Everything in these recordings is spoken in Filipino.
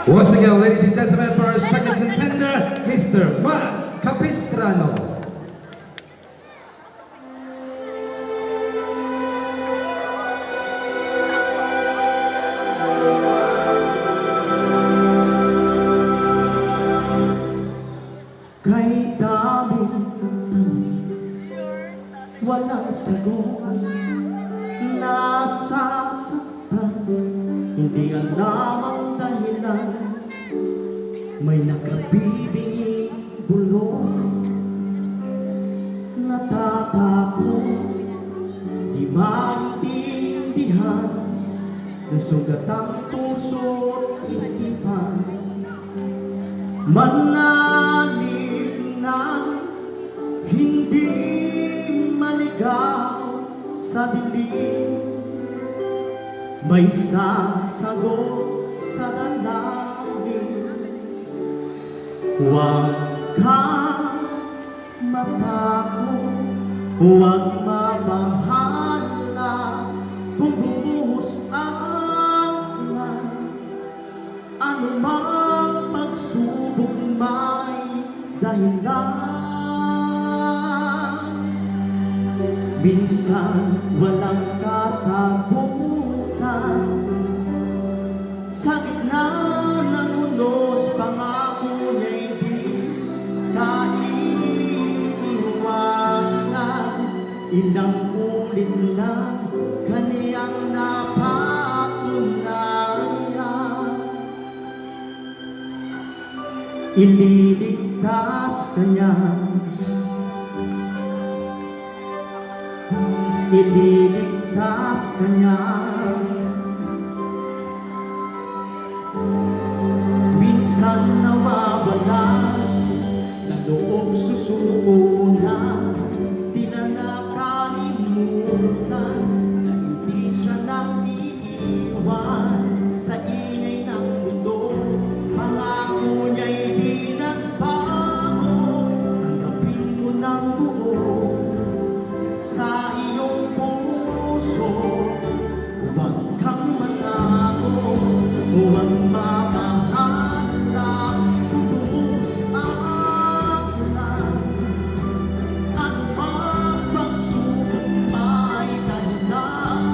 Once again, ladies and gentlemen, for our second contender, Mr. Mark Capistrano. Kay daming walang sagot, nasasaktan, hindi alam ang dahilan. May nakabibinging bulong, natatakot, di maintindihan, ng sugat ang puso't isipan. Manalig na hindi maligaw sa dilim, may sasagot sa dalangin. Huwag kang matakot, huwag mabahala, kung bumuhos ang ulan, anumang pagsubok may dahilan. Minsan walang kasagutan, sa gitna ng unos, pangako niya'y di naiiwanan. Ilang ulit na kaniyang napatunayan, ililigtas kanya, ililigtas kanya. Minsan nawawala ng loob, susuko na, di na nakalimutan na hindi siya nang iiwan sa ingay ng mundo. Pangako niya'y di nagbago, tanggapin mo ng buo sa iyong puso. Huwag kang matakot, huwag mabahala, kung bumuhos ang ulan, anumang pagsubok may dahilan.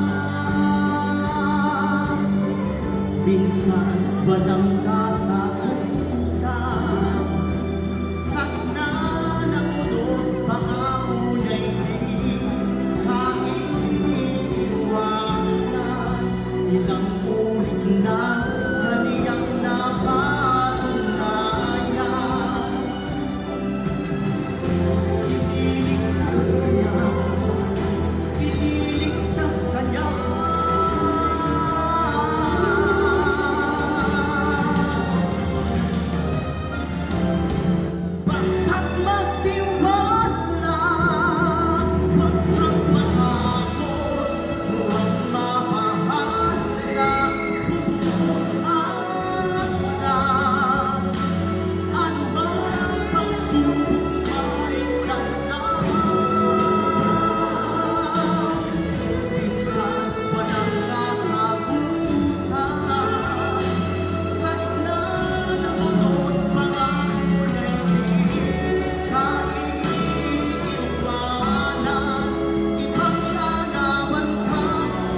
Minsan walang kasagutan, sa gitna ng unos, pangako niya'y di kaiiwanan. Ilang ulit na kaniyang napatunayan, ililigtas kanya, ililigtas kanya. Basta't magtiwala, huwag kang matakot, huwag mabahala, bumuhos ang ulan, anumang pagsubok may dahilan. Minsan walang kasagutan, sa gitna ng unos, pangako niya'y di kaiiwanan. Ipaglalaban ka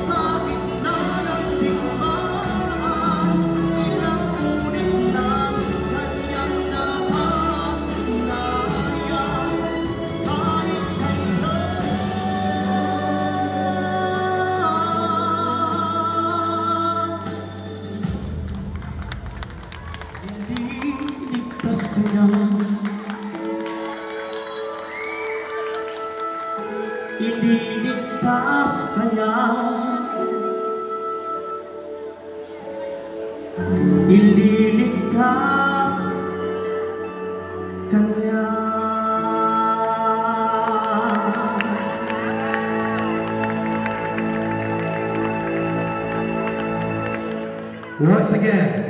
sa gitna ng digmaan, ilang ulit na kaniyang napatunayan, kahit kailan. Ililigtas kanya, ililigtas kanya, ililigtas kanya. Once again.